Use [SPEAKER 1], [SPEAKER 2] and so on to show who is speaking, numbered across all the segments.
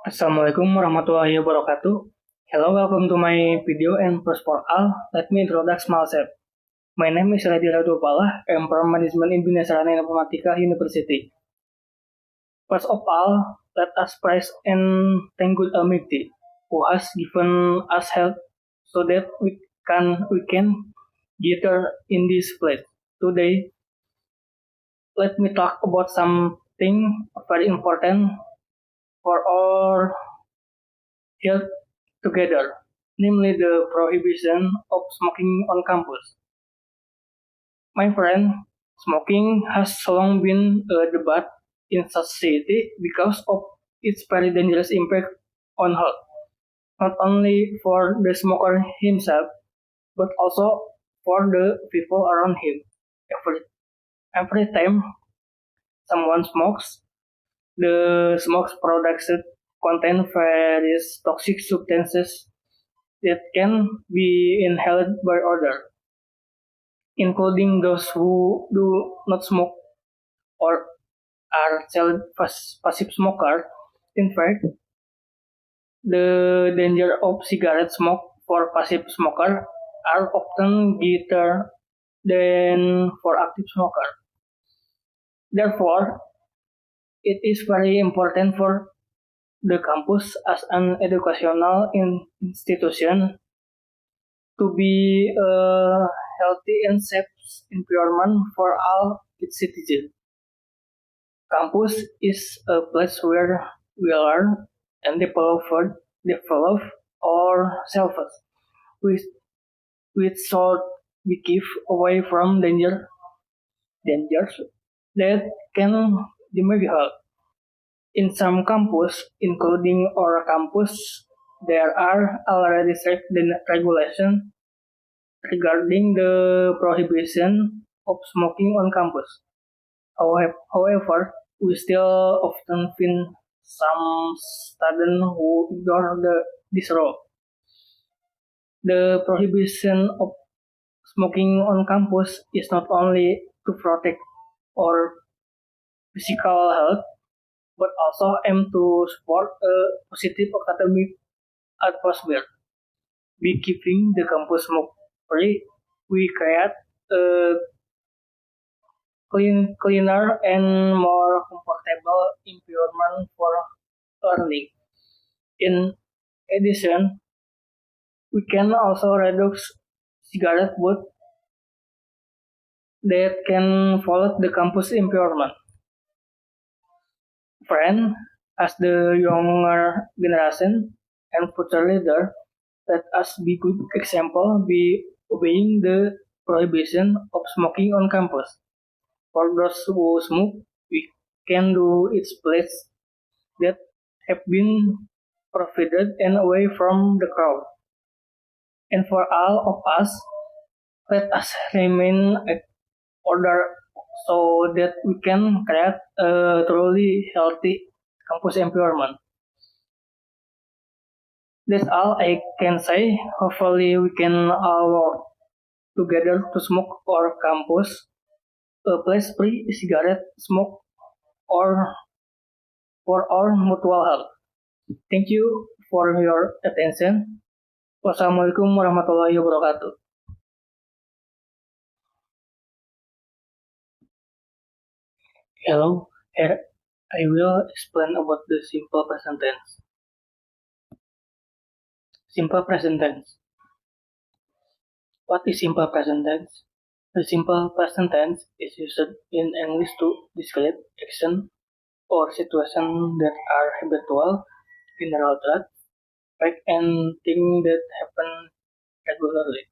[SPEAKER 1] Assalamualaikum warahmatullahi wabarakatuh. Hello, welcome to my video and first for all, let me introduce myself. My name is Radhi Radupala. I am from Management in Bina Sarana Informatika University. First of all, let us praise and thank good Almighty who has given us health so that we can gather in this place. Today, let me talk about something very important for our health together, namely the prohibition of smoking on campus. My friend, smoking has long been a debate in society because of its very dangerous impact on health, not only for the smoker himself, but also for the people around him. Every time someone smokes, the smoke products contain various toxic substances that can be inhaled by others, including those who do not smoke or are passive smokers. In fact, the danger of cigarette smoke for passive smokers are often greater than for active smokers. Therefore, it is very important for the campus as an educational institution to be a healthy and safe environment for all its citizens. Campus is a place where we learn and develop ourselves, which, which should be keep away from dangers that can damage health. In some campus, including our campus, there are already strict regulations regarding the prohibition of smoking on campus. However, we still often find some students who ignore this rule. The prohibition of smoking on campus is not only to protect our physical health, but also aim to support a positive academic atmosphere. By keeping the campus smoke-free, we create a cleaner and more comfortable environment for learning. In addition, we can also reduce cigarette butt that can pollute the campus environment. Friend, as the younger generation and future leader, let us be good example by obeying the prohibition of smoking on campus. For those who smoke, we can do its place that have been provided and away from the crowd. And for all of us, let us remain at order so that we can create a truly healthy campus environment. That's all I can say. Hopefully, we can all work together to smoke our campus, a place free cigarette smoke, or for our mutual health. Thank you for your attention. Wassalamualaikum warahmatullahi wabarakatuh. Hello, here I will explain about the simple present tense. Simple present tense. What is simple present tense? The simple present tense is used in English to describe action or situation that are habitual, general traits, fact, and things that happen regularly.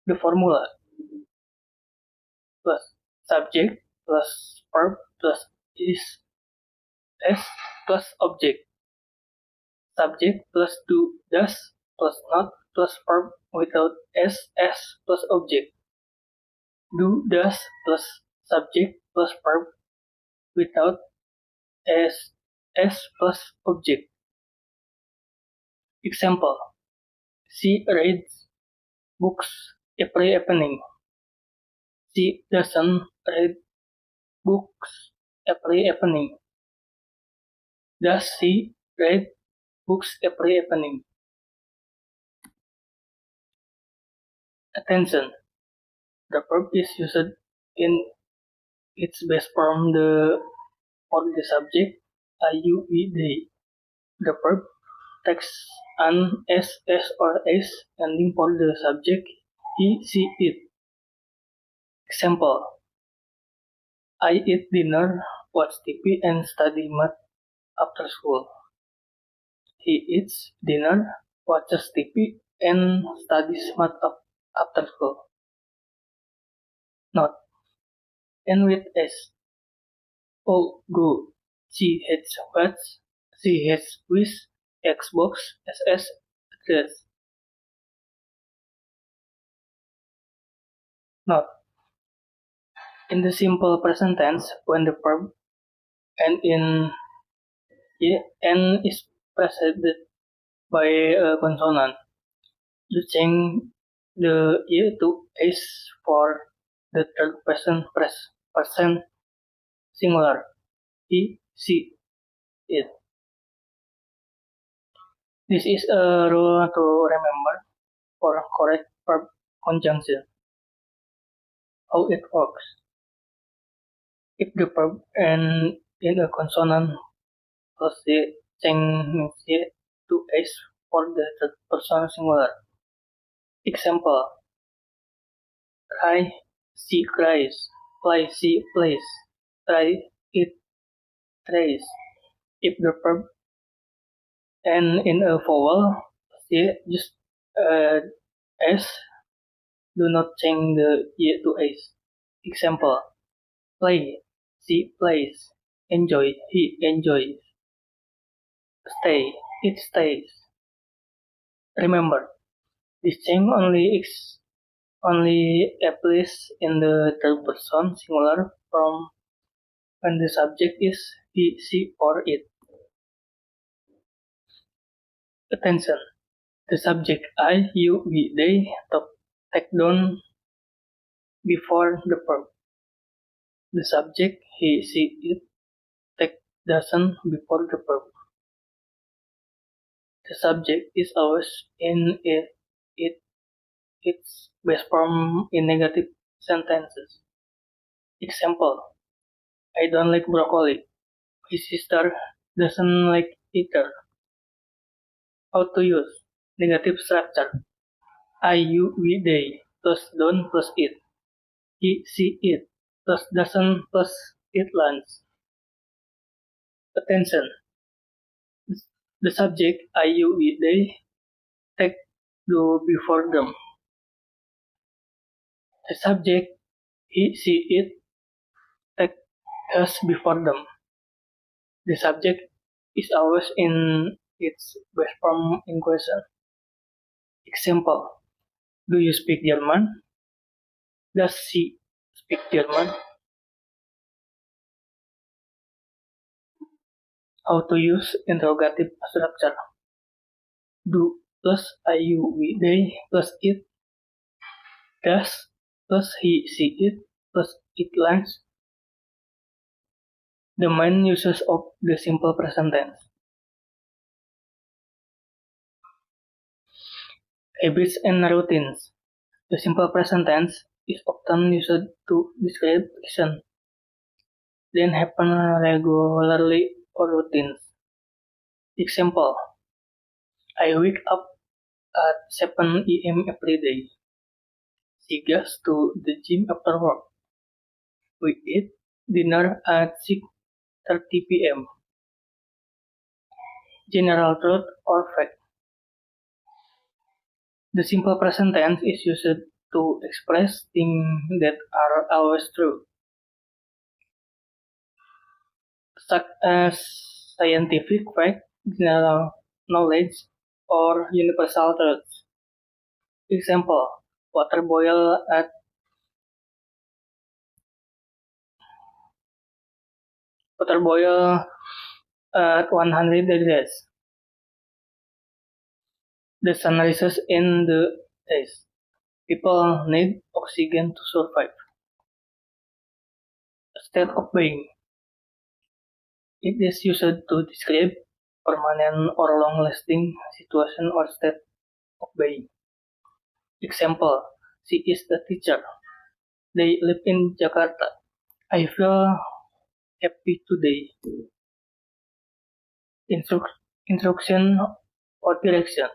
[SPEAKER 1] The formula plus subject plus verb plus is s plus object. Subject plus do does plus not plus verb without s plus object. Do does plus subject plus verb without s plus object. Example: she reads books every evening. She doesn't read books every evening. Does she read books every evening? Attention. The verb is used in its best form for the subject IUV they. The verb takes an S or S ending for the subject he, she, it. Example: I eat dinner, watch TV, and study math after school. He eats dinner, watches TV, and studies math after school. Note: end with S. Oh, go. She hates watch. She hates Wish, Xbox, SS, address. Note: in the simple present tense, when the verb and in N is preceded by a consonant, you change the E to S for the third person singular. He, she, it. This is a rule to remember for correct verb conjunction. How it works. If the verb ends in a consonant plus the change it to S for the third person singular. Example: cry, she cries, play, she plays, try, it tries. If the verb ends in a vowel, just S, do not change the E to S. Example: play, she plays, enjoy, he enjoys, stay, it stays. Remember, this change only applies in the third person singular form when the subject is he, she, or it. Attention! The subject I, you, we, they take down before the verb. The subject he, she, it take doesn't before the verb. The subject is always in its best form in negative sentences. Example: I don't like broccoli. My sister doesn't like either. How to use negative structure. I, you, we, they plus don't plus it. He, she, it plus doesn't plus it lands. Attention! The subject I, you, we, they take do before them. The subject he, she, it take has before them. The subject is always in its best form in question. Example: do you speak German? Does she speak German? How to use interrogative structure. Do plus I, you, we, they plus it. Does plus he, she, it plus it lands. The main uses of the simple present tense. Habits and routines. The simple present tense is often used to describe action then happen regularly or routines. Example: I wake up at 7 a.m. every day. She goes to the gym after work. We eat dinner at 6:30 p.m. General truth or fact. The simple present tense is used to express things that are always true, such as scientific fact, general knowledge, or universal truths. Example: water boil at 100 degrees. The sun rises in the east. People need oxygen to survive. A state of being. It is used to describe permanent or long-lasting situation or state of being. Example, she is a teacher. They live in Jakarta. I feel happy today. Instruction or direction.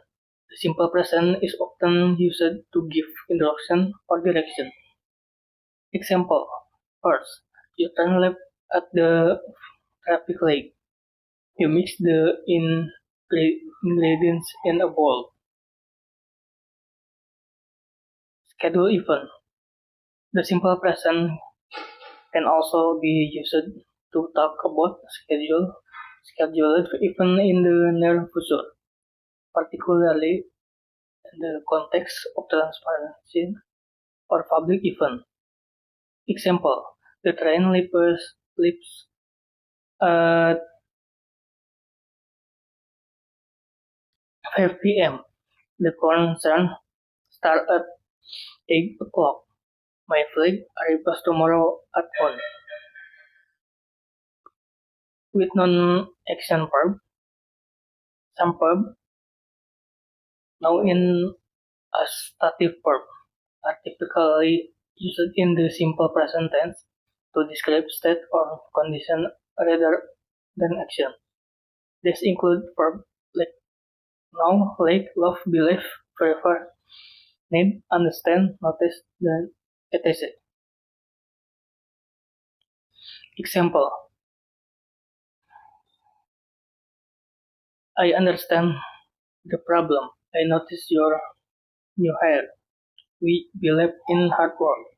[SPEAKER 1] The simple present is often used to give instruction or direction. Example, first, you turn left at the traffic light. You mix the ingredients in a bowl. Schedule event. The simple present can also be used to talk about scheduled event in the near future, particularly in the context of transparency or public event. Example, the train leaves at 5 p.m. The concern start at 8 o'clock. My flight arrives tomorrow at 1. With non-action verb, some verb now in a stative verb are typically used in the simple present tense to describe state or condition rather than action. These include verbs like know, like, love, believe, prefer, need, understand, notice, dan etc. Example, I understand the problem. I notice your new hair. We believe in hard work.